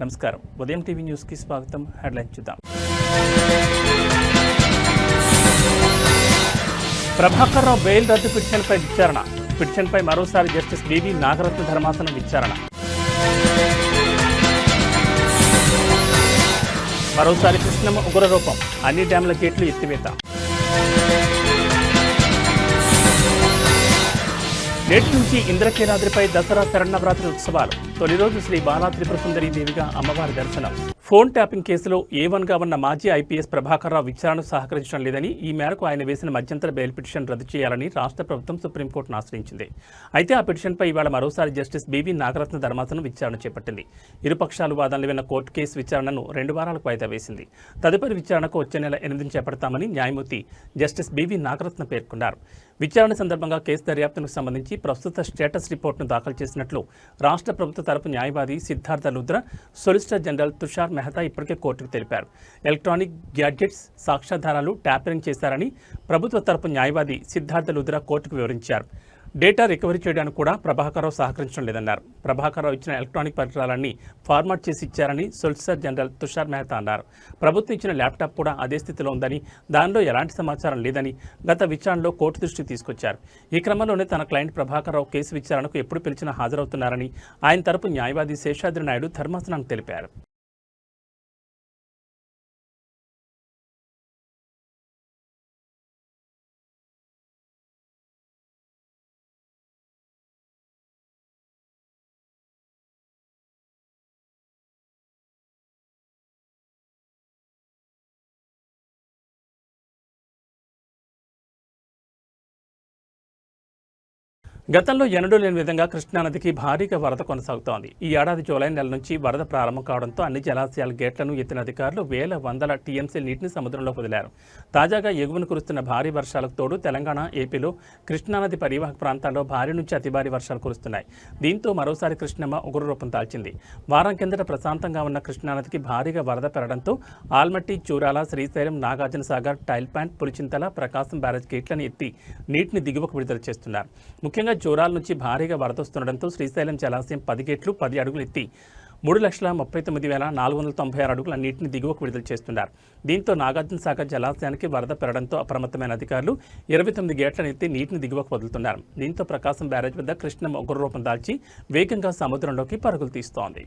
నమస్కారం. ఉదయం టీవీ న్యూస్కి స్వాగతం. హెడ్లైన్ చూద్దాం. ప్రభాకర్ రావు బెయిల్ రద్దు పిటిషన్పై విచారణ. పిటిషన్పై మరోసారి జస్టిస్ బివి నాగరత్న ధర్మాసనం విచారణ. మరోసారి కృష్ణమ్మ ఉగ్రరూపం, అన్ని డ్యాంల గేట్లు ఎత్తివేత. నేటి నుంచి ఇంద్రకీలాద్రిపై దసరా శరన్నవరాత్రి ఉత్సవాలు. తొలి రోజు శ్రీ బాలా త్రిపుర సుందరీ దేవిగా అమ్మవారి దర్శనం. ఫోన్ ట్యాపింగ్ కేసులో A1గా ఉన్న మాజీ ఐపీఎస్ ప్రభాకర్ రావు విచారణకు సహకరించడం లేదని, ఈ మేరకు ఆయన వేసిన మధ్యంతర బెయిల్ పిటిషన్ రద్దు చేయాలని రాష్ట్ర ప్రభుత్వం సుప్రీంకోర్టును ఆశ్రయించింది. అయితే ఆ పిటిషన్పై ఇవాళ మరోసారి జస్టిస్ బివి నాగరత్న ధర్మాసనం విచారణ చేపట్టింది. ఇరుపక్షాలు వాదనలు విన్న కోర్టు కేసు విచారణను 2 వారాలకు వాయిదా వేసింది. తదుపరి విచారణకు వచ్చే నెల 8న చేపడతామని న్యాయమూర్తి జస్టిస్ బివి నాగరత్న పేర్కొన్నారు. విచారణ సందర్భంగా కేసు దర్యాప్తుకు సంబంధించి ప్రస్తుత స్టేటస్ రిపోర్టును దాఖలు చేసినట్లు రాష్ట్ర ప్రభుత్వ తరపు న్యాయవాది సిద్ధార్థ లుద్ర, సొలిసిటర్ జనరల్ తుషార్ మెహతా ఇప్పటికే కోర్టుకు తెలిపారు. ఎలక్ట్రానిక్ గ్యాడ్జెట్స్, సాక్ష్యాధారాలు ట్యాపరింగ్ చేశారని ప్రభుత్వ తరపు న్యాయవాది సిద్ధార్థ లుద్ర కోర్టుకు వివరించారు. డేటా రికవరీ చేయడానికి కూడా ప్రభాకర్ రావు సహకరించడం లేదన్నారు. ప్రభాకర్ రావు ఇచ్చిన ఎలక్ట్రానిక్ పరికరాలన్నీ ఫార్మాట్ చేసి ఇచ్చారని సొలిసిటర్ జనరల్ తుషార్ మెహతా అన్నారు. ప్రభుత్వం ఇచ్చిన ల్యాప్టాప్ కూడా అదే స్థితిలో ఉందని, దానిలో ఎలాంటి సమాచారం లేదని గత విచారణలో కోర్టు దృష్టికి తీసుకొచ్చారు. ఈ క్రమంలోనే తన క్లయింట్ ప్రభాకర్ రావు కేసు విచారణకు ఎప్పుడు పిలిచినా హాజరవుతున్నారని ఆయన తరపు న్యాయవాది శేషాద్రి నాయుడు ధర్మాసనానికి తెలిపారు. గతంలో ఎన్నడూ లేని విధంగా కృష్ణానదికి భారీగా వరద కొనసాగుతోంది. ఈ ఏడాది జూలై నెల నుంచి వరద ప్రారంభం కావడంతో అన్ని జలాశయాల గేట్లను ఎత్తిన అధికారులు వందల టీఎంసీ నీటిని సముద్రంలో వదిలారు. తాజాగా ఎగువన కురుస్తున్న భారీ వర్షాలకు తోడు తెలంగాణ, ఏపీలో కృష్ణానది పరివాహక ప్రాంతాల్లో భారీ నుంచి అతి భారీ వర్షాలు కురుస్తున్నాయి. దీంతో మరోసారి కృష్ణమ్మ ఉగ్రరూపం దాల్చింది. వారం కిందట ప్రశాంతంగా ఉన్న కృష్ణానదికి భారీగా వరద పెరగడంతో ఆల్మట్టి, చూరాల, శ్రీశైలం, నాగార్జున సాగర్, టైల్ ప్యాంట్, పులిచింతల, ప్రకాశం బ్యారేజ్ గేట్లను ఎత్తి నీటిని దిగువకు విడుదల చేస్తున్నారు. ముఖ్యంగా జోరాల నుంచి భారీగా వరదొస్తుండటంతో శ్రీశైలం జలాశయం 10 గేట్లు 10 అడుగులు ఎత్తి 3,39,496 అడుగుల నీటిని దిగువకు విడుదల చేస్తున్నారు. దీంతో నాగార్జున సాగర్ జలాశయానికి వరద పెరగడంతో అప్రమత్తమైన అధికారులు 29 గేట్లను ఎత్తి నీటిని దిగువకు వదులుతున్నారు. దీంతో ప్రకాశం బ్యారేజ్ వద్ద కృష్ణమ్మ ఉగ్రరూపం దాల్చి వేగంగా సముద్రంలోకి పరుగులు తీస్తోంది.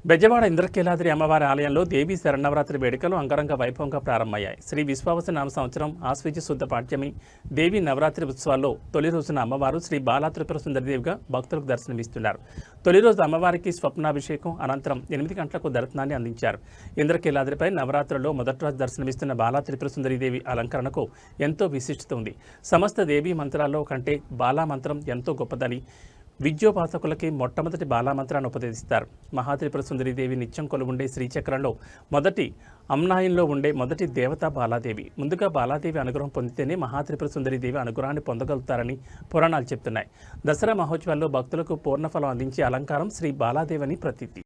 బెజవాడ ఇంద్రకీలాద్రి అమ్మవారి ఆలయంలో దేవీ శరన్నవరాత్రి వేడుకలు అంగరంగ వైభవంగా ప్రారంభమయ్యాయి. శ్రీ విశ్వావసు నామ సంవత్సరం ఆశ్వీజ శుద్ధ పాఠ్యమి దేవీ నవరాత్రి ఉత్సవాల్లో తొలి రోజున అమ్మవారు శ్రీ బాలా త్రిపుర సుందరీదేవిగా భక్తులకు దర్శనమిస్తున్నారు. తొలి రోజు అమ్మవారికి స్వప్నాభిషేకం, అనంతరం 8 గంటలకు దర్శనాన్ని అందించారు. ఇంద్రకీలాద్రిపై నవరాత్రుల్లో మొదటి రోజు దర్శనమిస్తున్న బాలా త్రిపుర సుందరీదేవి అలంకరణకు ఎంతో విశిష్టత ఉంది. సమస్త దేవీ మంత్రాల్లో కంటే బాలా మంత్రం ఎంతో గొప్పదని విద్యోపాసకులకి మొట్టమొదటి బాలామంత్రాన్ని ఉపదేశిస్తారు. మహాత్రిపుర సుందరీదేవి నిత్యం కొలువుండే శ్రీచక్రంలో మొదటి అమ్నాయంలో ఉండే మొదటి దేవత బాలాదేవి. ముందుగా బాలాదేవి అనుగ్రహం పొందితేనే మహాత్రిపుర సుందరీదేవి అనుగ్రహాన్ని పొందగలుగుతారని పురాణాలు చెప్తున్నాయి. దసరా మహోత్సవాల్లో భక్తులకు పూర్ణఫలం అందించే అలంకారం శ్రీ బాలాదేవి అని ప్రతీతి.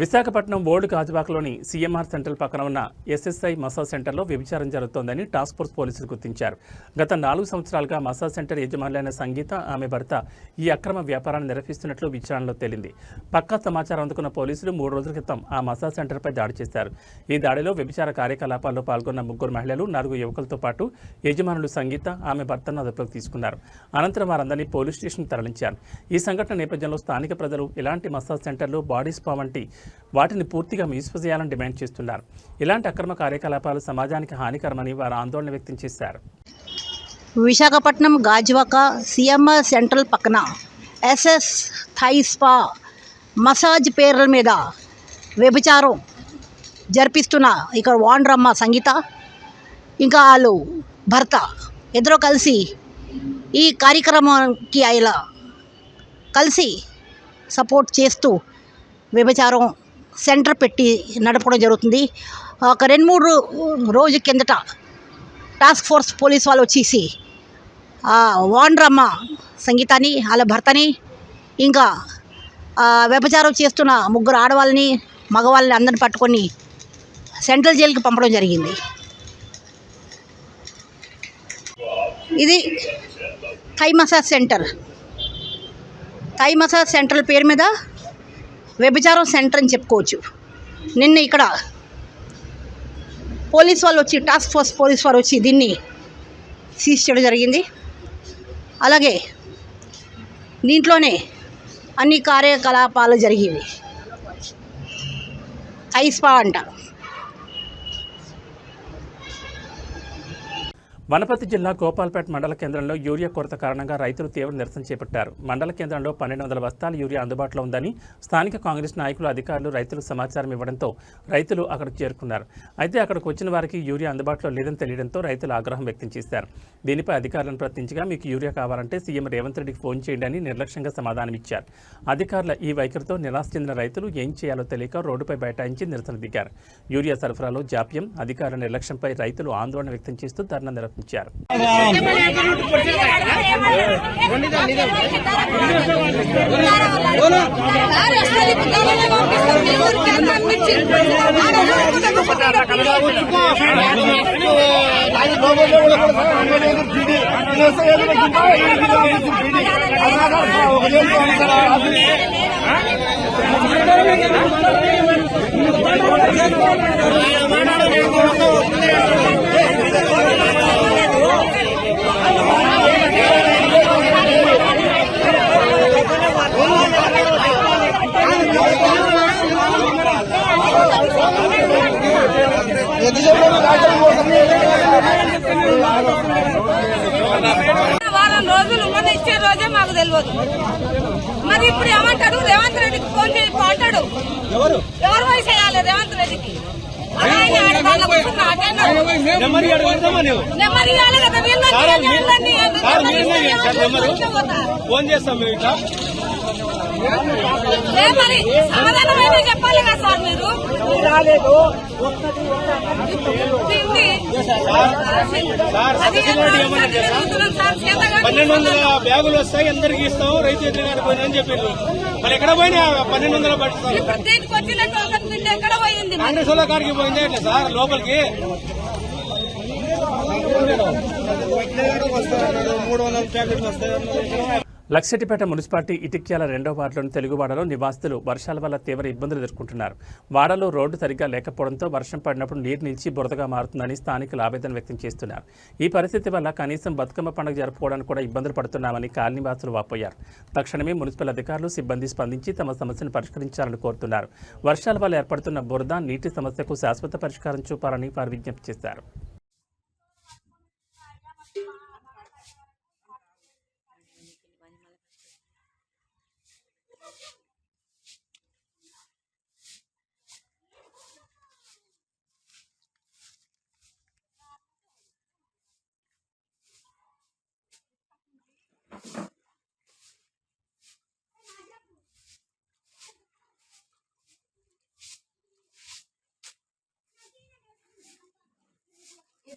విశాఖపట్నం ఓల్డ్ గాజువాకలోని సీఎంఆర్ సెంటర్ పక్కన ఉన్న ఎస్ఎస్ఐ మసాజ్ సెంటర్లో వ్యభిచారం జరుగుతోందని టాస్క్ ఫోర్స్ పోలీసులు గుర్తించారు. గత 4 సంవత్సరాలుగా మసాజ్ సెంటర్ యజమానులైన సంగీత, ఆమె భర్త ఈ అక్రమ వ్యాపారాన్ని నిర్వహిస్తున్నట్లు విచారణలో తేలింది. పక్కా సమాచారం అందుకున్న పోలీసులు 3 రోజుల క్రితం ఆ మసాజ్ సెంటర్పై దాడి చేశారు. ఈ దాడిలో వ్యభిచార కార్యకలాపాల్లో పాల్గొన్న 3 మహిళలు, 4 యువకులతో పాటు యజమానులు సంగీత, ఆమె భర్తను అదుపులోకి తీసుకున్నారు. అనంతరం వారందరినీ పోలీస్ స్టేషన్ తరలించారు. ఈ సంఘటన నేపథ్యంలో స్థానిక ప్రజలు ఇలాంటి మసాజ్ సెంటర్లు, బాడీ స్పా వంటి వాటిని పూర్తిగా మూసివేయాలని డిమాండ్ చేస్తున్నారు. ఇలాంటి అక్రమ కార్యకలాపాలు సమాజానికి హానికరమని వారు ఆందోళన వ్యక్తం చేశారు. విశాఖపట్నం గాజువాక సీఎంఆర్ సెంట్రల్ పక్కన ఎస్ఎస్ థై స్పా మసాజ్ పేర్ల మీద వ్యభిచారం జరిపిస్తున్న ఇక్కడ ఓనరమ్మ సంగీత, ఇంకా వాళ్ళు భర్త ఇద్దరు కలిసి ఈ కార్యక్రమానికి ఇలా కలిసి సపోర్ట్ చేస్తూ వ్యభిచారం సెంటర్ పెట్టి నడపడం జరుగుతుంది. ఒక 2-3 రోజుల కిందట టాస్క్ ఫోర్స్ పోలీస్ వాళ్ళు వచ్చేసి ఓనరమ్మ సంగీతాన్ని, వాళ్ళ భర్తని, ఇంకా వ్యభిచారం చేస్తున్న 3 ఆడవాళ్ళని, మగవాళ్ళని అందరిని పట్టుకొని సెంట్రల్ జైలుకి పంపడం జరిగింది. ఇది Thai massage centre. Thai massage centre పేరు మీద వ్యభిచారం సెంటర్ అని చెప్పుకోవచ్చు. నిన్న ఇక్కడ పోలీస్ వాళ్ళు వచ్చి, టాస్క్ ఫోర్స్ పోలీస్ వారు వచ్చి దీన్ని సీజ్ చేయడం జరిగింది. అలాగే దీంట్లోనే అన్ని కార్యకలాపాలు జరిగేవి. థై స్పా అంట. వనపర్తి జిల్లా గోపాల్పేట మండల కేంద్రంలో యూరియా కొరత కారణంగా రైతులు తీవ్ర నిరసన చేపట్టారు. మండల కేంద్రంలో 1200 బస్తాల యూరియా అందుబాటులో ఉందని స్థానిక కాంగ్రెస్ నాయకులు, అధికారులు రైతులకు సమాచారం ఇవ్వడంతో రైతులు అక్కడికి చేరుకున్నారు. అయితే అక్కడికి వచ్చిన వారికి యూరియా అందుబాటులో లేదని తెలియడంతో రైతులు ఆగ్రహం వ్యక్తం చేశారు. దీనిపై అధికారులను ప్రశ్నించగా మీకు యూరియా కావాలంటే సీఎం రేవంత్ రెడ్డికి ఫోన్ చేయండి అని నిర్లక్ష్యంగా సమాధానమిచ్చారు. అధికారుల ఈ వైఖరితో నిరాశ చెందిన రైతులు ఏం చేయాలో తెలియక రోడ్డుపై బైఠాయించి నిరసన దిగారు. యూరియా సరఫరాలో జాప్యం, అధికారుల నిర్లక్ష్యంపై రైతులు ఆందోళన వ్యక్తం చేస్తూ ధర్నా నిర్వహించారు. వారం రోజులు ముందు ఇచ్చే రోజే మాకు తెలియదు. మరి ఇప్పుడు ఏమంటాడు, రేవంత్ రెడ్డికి ఫోన్ చేసి అంటాడు. ఎవరు వయసు చేయాలి రేవంత్ రెడ్డికి? ఫోన్ చేస్తాం మేము ఇట్లా మరి సమాధానమైన చెప్పాలి కదా సార్. మీరు రాలేదు. 1200 బ్యాగులు వస్తాయి, అందరికి ఇస్తాం, రైతు ఎదురుగానే పోయినా అని చెప్పారు. మరి ఎక్కడ పోయినా 1200 పట్టుతారు. దీనికి వచ్చినట్టు ఎక్కడ పోయింది? కాంగ్రెస్ వాళ్ళ కాడికి పోయిందే ఎట్లా సార్ లోపలికి? 300 ప్యాకెట్లు వస్తాయి. లక్షెట్టిపేట మున్సిపాలిటీ ఇటిక్యాల 2వ వార్డులోని తెలుగువాడలో నివాసితులు వర్షాల వల్ల తీవ్ర ఇబ్బందులు ఎదుర్కొంటున్నారు. వాడలో రోడ్డు సరిగ్గా లేకపోవడంతో వర్షం పడినప్పుడు నీరు నిలిచి బురదగా మారుతుందని స్థానికులు ఆవేదన వ్యక్తం చేస్తున్నారు. ఈ పరిస్థితి వల్ల కనీసం బతుకమ్మ పండుగ జరుపుకోవడానికి కూడా ఇబ్బందులు పడుతున్నామని కాలనీవాసులు వాపోయారు. తక్షణమే మున్సిపల్ అధికారులు, సిబ్బంది స్పందించి తమ సమస్యను పరిష్కరించాలని కోరుతున్నారు. వర్షాల వల్ల ఏర్పడుతున్న బురద, నీటి సమస్యకు శాశ్వత పరిష్కారం చూపాలని వారు విజ్ఞప్తి చేశారు.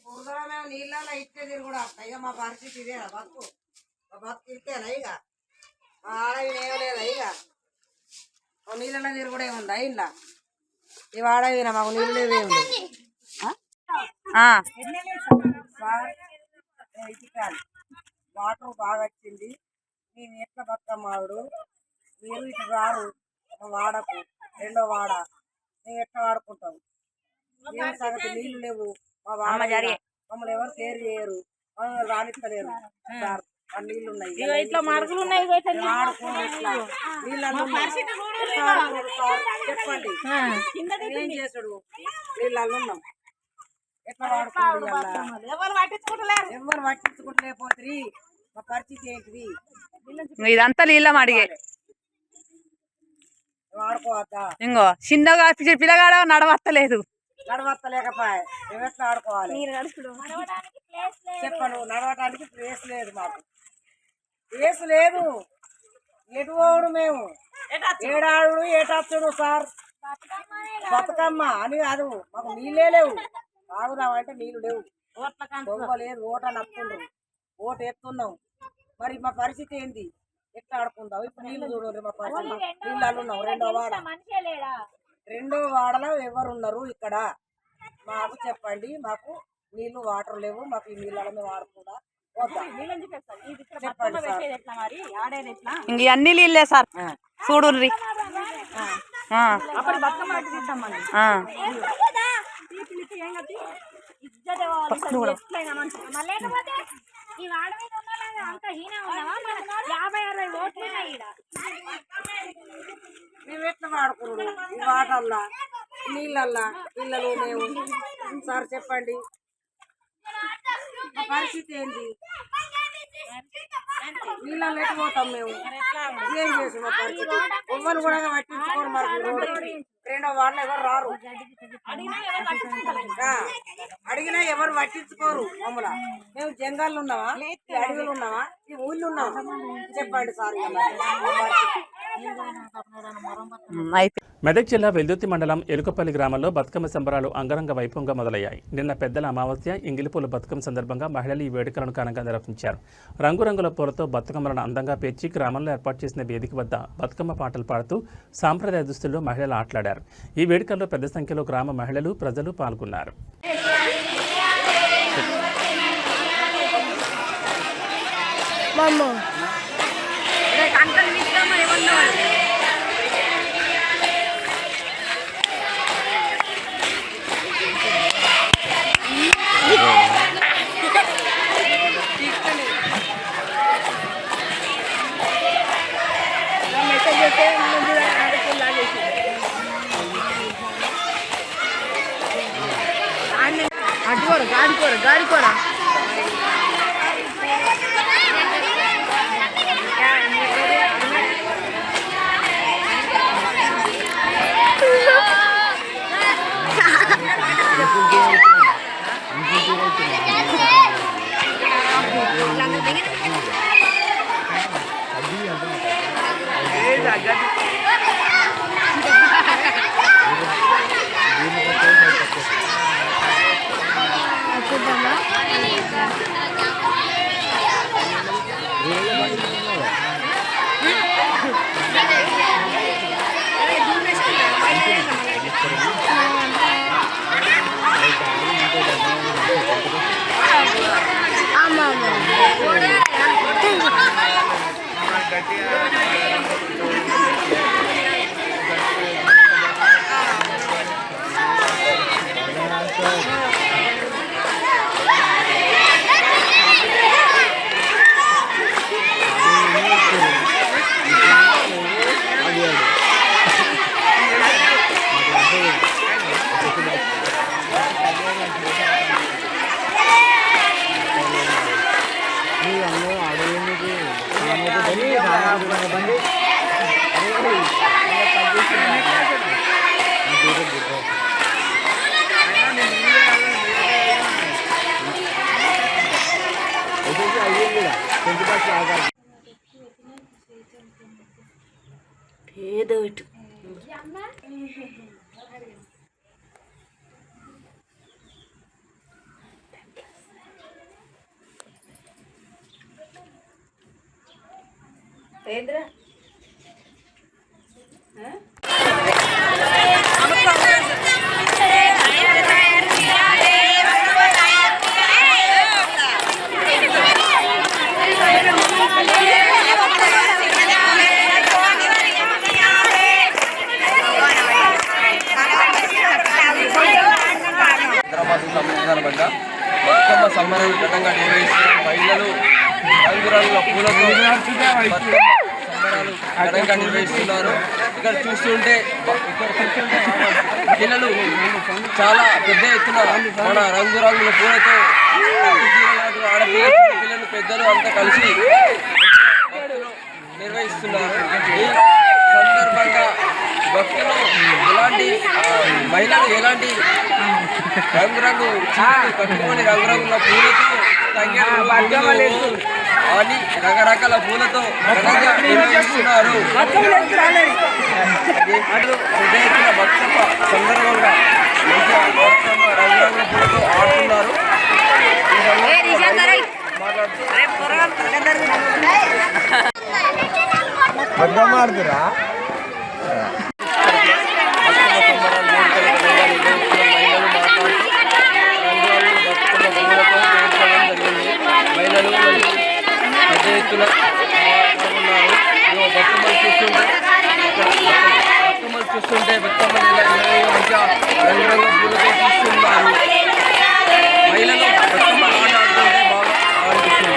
బురదలో నీళ్ళలో ఇట్టే తిరుగుడు ఇక మా పరిస్థితి ఇదే బతుకు మా బతుకు ఇస్తేనా ఇక మా ఆడవి ఏమలేదా ఇక నీళ్ళలో తిరుగుడే ఉందా ఇలా ఈ వాడవినా మాకు నీళ్ళు లేవే ఉంది సార్ ఇటుకాలి వాటర్ బాగా వచ్చింది నేను ఎట్లా బతుకమ్మాడు మీరు ఇటు రారు మా వాడకు రెండో వాడ మేము ఎట్లా వాడుకుంటాం ఏం సంగతి నీళ్లు లేవు మా వాడ మమ్మల్ని ఎవరు కేర్ చేయరు మమ్మల్ని రానిస్తలేరు సార్ ఆ నీళ్లు ఉన్నాయి ఇట్లా మడుగులు ఉన్నాయి వాడుకోండి ఎట్లా నీళ్ళల్లో ఎట్లా వాడుకోరు సార్ చెప్పండి ఏం చేసుడు నీళ్ళల్లో ఉన్నాం ఎట్లా వాడుకోండి ఎవరు పట్టించుకుంటలేరు ఎవరు పట్టించుకుంటలేకపోతుంది మా పరిస్థితి ఏంటిది ఇదంతా నీళ్ళం అడిగే ఆడుకోవద్దా ఇంకో చిన్నగా పిల్లగాడ నడవత్తలేదు నడవత్తలేకపోయా మేము ఎట్లా ఆడుకోవాలి చెప్పను నడవటానికి ప్లేస్ లేదు మాకు ప్లేస్ లేదు ఎటు పోడు మేము ఏడాడు ఏటచ్చుడు సార్ బతుకమ్మ అని కాదు మాకు నీళ్ళే లేవు తాగుదామంటే నీళ్ళు లేవు దొంగ లేదు ఓట నప్పుండ్రు ఓటు ఎత్తున్నాం మరి మా పరిస్థితి ఏంది ఎట్లా ఆడుకుందాం ఇప్పుడు నీళ్ళు చూడండి మా పరిస్థితి నీళ్ళు ఉన్నాం రెండో వాడలో ఎవరు ఉన్నారు ఇక్కడ మాకు చెప్పండి మాకు నీళ్లు వాటర్ లేవు మాకు ఈ నీళ్ళలో మేము ఆడుకుందా చెప్పండి సార్ ఇంక అన్ని నీళ్ళే సార్ చూడుర్రి ఈ వాడ మీద ఉన్న అంత హీన ఉన్నావా 50-60 ఓట్లు ఉన్నాయి ఈడ మేము ఎట్లా వాడుకున్నాడు ఈ వాటర్లా నీళ్ళల్లా పిల్లలు మేము సార్ చెప్పండి మా పరిస్థితి ఏంది నీళ్ళల్లో ఎట్లా పోతాం మేము ఏం చేసి మా పరిస్థితి ఎవ్వరు కూడా పట్టించుకోరు మనకు రోడ్డు రెండో వాళ్ళు ఎవరు రారు అడిగినా ఎవరు పట్టించుకోరు మమ్మల్ని మేము జంగాల్లో ఉన్నావా ఈ అడవులు ఉన్నావా ఈ ఊళ్ళు ఉన్నావా చెప్పండి సార్ మెదక్ జిల్లా వెల్దుర్తి మండలం ఎలుకపల్లి గ్రామంలో బతుకమ్మ సంబరాలు అంగరంగ వైభవంగా మొదలయ్యాయి. నిన్న పెద్దల అమావాస్య ఇంగిలిపూల బతుకమ్మ సందర్భంగా మహిళలు ఈ వేడుకలను ఘనంగా నిర్వహించారు. రంగురంగుల పూలతో బతుకమ్మలను అందంగా పేర్చి గ్రామంలో ఏర్పాటు చేసిన వేదిక వద్ద బతుకమ్మ పాటలు పాడుతూ సాంప్రదాయ దుస్తుల్లో మహిళలు ఆటలాడారు. ఈ వేడుకల్లో పెద్ద సంఖ్యలో గ్రామ మహిళలు ప్రజలు పాల్గొన్నారు. గాడి కూడా ఏదో ఇటు ఏంద్రా సంబరాలు ఘనంగా నిర్వహిస్తున్నారు. ఇక్కడ చూస్తుంటే పిల్లలు చాలా పెద్ద ఎత్తున మన రంగురంగుల పూలతో ఆడపిల్లలు పిల్లలు పెద్దలు అంతా కలిసి నిర్వహిస్తున్నారు. ఈ సందర్భంగా భక్తులు ఎలాంటి మహిళలు ఎలాంటి రంగురంగు కట్టుకొని రంగురంగుల పూలతో అని రకరకాల పూలతో ఘనంగా నిర్వహిస్తున్నారు. పెద్ద ఎత్తున బతుకమ్మ సందర్భంగా మంచిగా బతుకమ్మ రంగురంగుల పూలతో ఆడుతున్నారు. బతుకమ్మ ఆడుతురా మహిళలు పెద్ద ఎత్తున పాల్గొన్నారు. బతుకమ్మలు చూస్తుంటే బతుకమ్మలు మంచిగా రంగురంగుల పూలతో చూస్తున్నారు. మహిళలు బతుకమ్మలు ఆట ఆడుతుంటే బాగా అనిపిస్తుంది.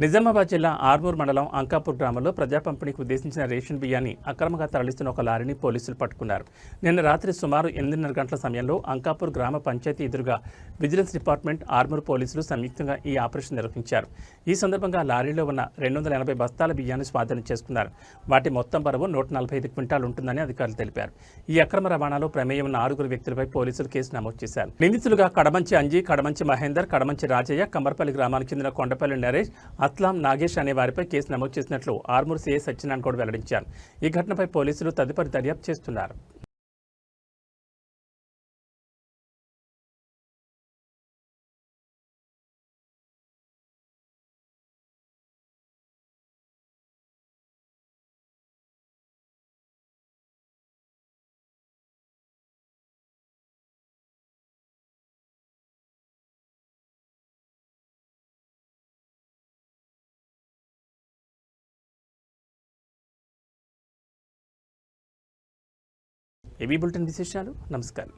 నిజామాబాద్ జిల్లా ఆర్మూర్ మండలం అంకాపూర్ గ్రామంలో ప్రజా పంపిణీకి ఉద్దేశించిన రేషన్ బియ్యాన్ని అక్రమంగా తరలిస్తున్న ఒక లారీని పోలీసులు పట్టుకున్నారు. నిన్న రాత్రి సుమారు 8:30 గంటల సమయంలో అంకాపూర్ గ్రామ పంచాయతీ ఎదురుగా విజిలెన్స్ డిపార్ట్మెంట్, ఆర్మూర్ పోలీసులు సంయుక్తంగా ఈ ఆపరేషన్ నిర్వహించారు. ఈ సందర్భంగా లారీలో ఉన్న 280 బస్తాల బియ్యాన్ని స్వాధీనం చేసుకున్నారు. వాటి మొత్తం బరువు 145 క్వింటాలు ఉంటుందని అధికారులు తెలిపారు. ఈ అక్రమ రవాణాలో ప్రమేయం ఉన్న 6 వ్యక్తులపై పోలీసులు కేసు నమోదు చేశారు. నిందితులుగా కడమంచి అంజీ, కడమంచి మహేందర్, కడమంచి రాజయ్య, కమ్మర్పల్లి గ్రామానికి చెందిన కొండపల్లి నరేష్, అస్లాం నాగేష్ అనే వారిపై కేసు నమోదు చేసినట్లు ఆర్మూర్ సీఐ సత్యనారాయణ గౌడ్ వెల్లడించారు. ఈ ఘటనపై పోలీసులు తదుపరి దర్యాప్తు చేస్తున్నారు. ఏబీ బులెటిన్ విశేషాలు. నమస్కారం.